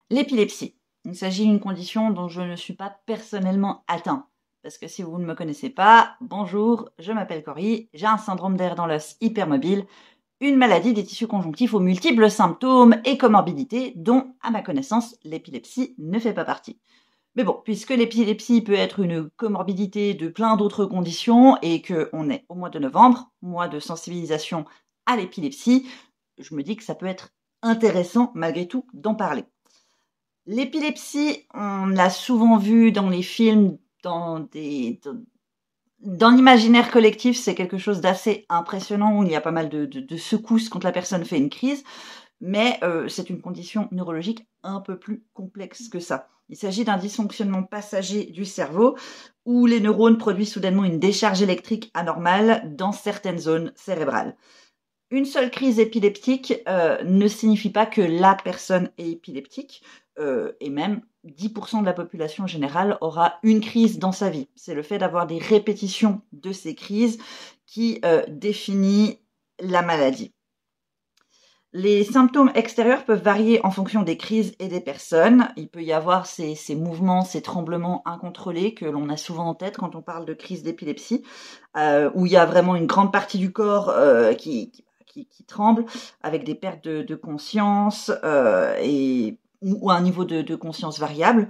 L'épilepsie. Il s'agit d'une condition dont je ne suis pas personnellement atteint. Parce que si vous ne me connaissez pas, bonjour, je m'appelle Cory, j'ai un syndrome d'air dans l'os hypermobile, une maladie des tissus conjonctifs aux multiples symptômes et comorbidités dont, à ma connaissance, l'épilepsie ne fait pas partie. Mais bon, puisque l'épilepsie peut être une comorbidité de plein d'autres conditions et qu'on est au mois de novembre, mois de sensibilisation à l'épilepsie, je me dis que ça peut être intéressant malgré tout d'en parler. L'épilepsie, on l'a souvent vu dans les films, dans l'imaginaire collectif, c'est quelque chose d'assez impressionnant où il y a pas mal de secousses quand la personne fait une crise, mais c'est une condition neurologique un peu plus complexe que ça. Il s'agit d'un dysfonctionnement passager du cerveau où les neurones produisent soudainement une décharge électrique anormale dans certaines zones cérébrales. Une seule crise épileptique ne signifie pas que la personne est épileptique, et même 10% de la population générale aura une crise dans sa vie. C'est le fait d'avoir des répétitions de ces crises qui définit la maladie. Les symptômes extérieurs peuvent varier en fonction des crises et des personnes. Il peut y avoir ces mouvements, ces tremblements incontrôlés que l'on a souvent en tête quand on parle de crise d'épilepsie, où il y a vraiment une grande partie du corps qui tremble, avec des pertes de conscience ou un niveau de conscience variable.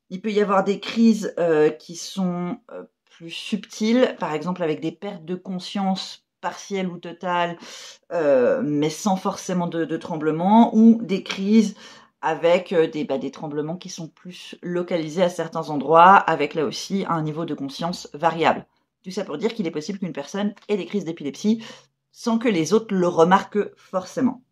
Il peut y avoir des crises qui sont plus subtiles, par exemple avec des pertes de conscience partielles ou totales, mais sans forcément de tremblements, ou des crises avec des tremblements qui sont plus localisés à certains endroits, avec là aussi un niveau de conscience variable. Tout ça pour dire qu'il est possible qu'une personne ait des crises d'épilepsie sans que les autres le remarquent forcément.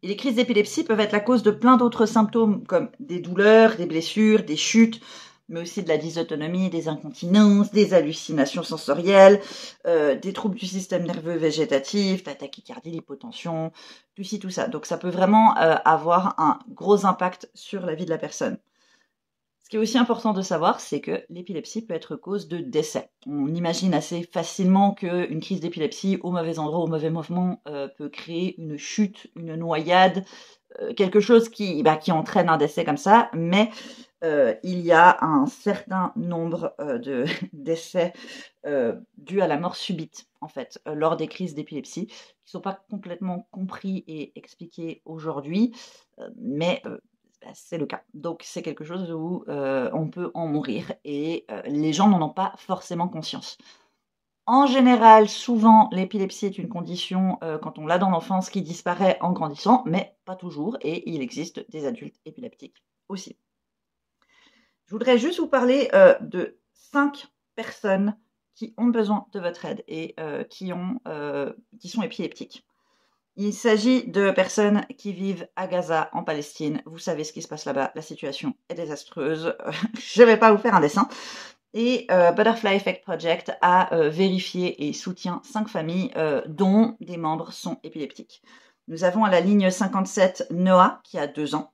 Et les crises d'épilepsie peuvent être la cause de plein d'autres symptômes, comme des douleurs, des blessures, des chutes, mais aussi de la dysautonomie, des incontinences, des hallucinations sensorielles, des troubles du système nerveux végétatif, la tachycardie, l'hypotension, tout ci, tout ça. Donc ça peut vraiment avoir un gros impact sur la vie de la personne. Ce qui est aussi important de savoir, c'est que l'épilepsie peut être cause de décès. On imagine assez facilement qu'une crise d'épilepsie au mauvais endroit, au mauvais mouvement, peut créer une chute, une noyade, quelque chose qui entraîne un décès comme ça, mais il y a un certain nombre de décès dus à la mort subite, en fait, lors des crises d'épilepsie, qui ne sont pas complètement compris et expliqués aujourd'hui, mais c'est le cas. Donc c'est quelque chose où on peut en mourir et les gens n'en ont pas forcément conscience. En général, souvent, l'épilepsie est une condition, quand on l'a dans l'enfance, qui disparaît en grandissant, mais pas toujours, et il existe des adultes épileptiques aussi. Je voudrais juste vous parler de 5 personnes qui ont besoin de votre aide et qui sont épileptiques. Il s'agit de personnes qui vivent à Gaza, en Palestine. Vous savez ce qui se passe là-bas, la situation est désastreuse. Je ne vais pas vous faire un dessin. Et Butterfly Effect Project a vérifié et soutient 5 familles dont des membres sont épileptiques. Nous avons à la ligne 57 Noah, qui a 2 ans.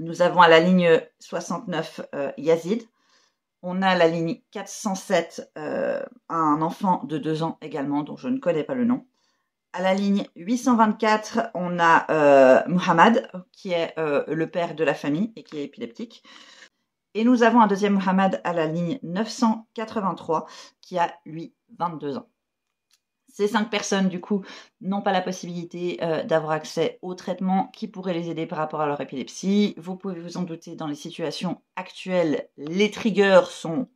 Nous avons à la ligne 69 Yazid. On a la ligne 407 un enfant de 2 ans également, dont je ne connais pas le nom. À la ligne 824, on a Mohamed, qui est le père de la famille et qui est épileptique. Et nous avons un deuxième Mohamed à la ligne 983, qui a, lui, 22 ans. Ces 5 personnes, du coup, n'ont pas la possibilité d'avoir accès aux traitements qui pourraient les aider par rapport à leur épilepsie. Vous pouvez vous en douter, dans les situations actuelles, les triggers sont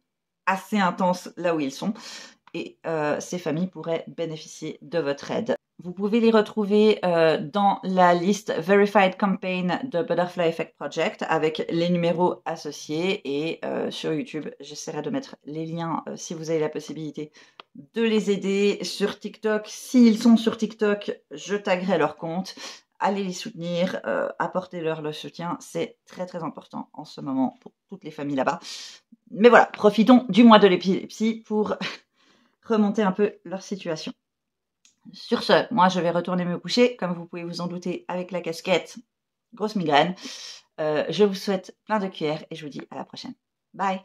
assez intenses là où ils sont. Et ces familles pourraient bénéficier de votre aide. Vous pouvez les retrouver dans la liste Verified Campaign de Butterfly Effect Project avec les numéros associés et sur YouTube, j'essaierai de mettre les liens si vous avez la possibilité de les aider. Sur TikTok, s'ils sont sur TikTok, je taguerai leur compte. Allez les soutenir, apportez-leur le soutien, c'est très très important en ce moment pour toutes les familles là-bas. Mais voilà, profitons du mois de l'épilepsie pour remonter un peu leur situation. Sur ce, moi je vais retourner me coucher, comme vous pouvez vous en douter avec la casquette, grosse migraine. Je vous souhaite plein de cuillères et je vous dis à la prochaine. Bye!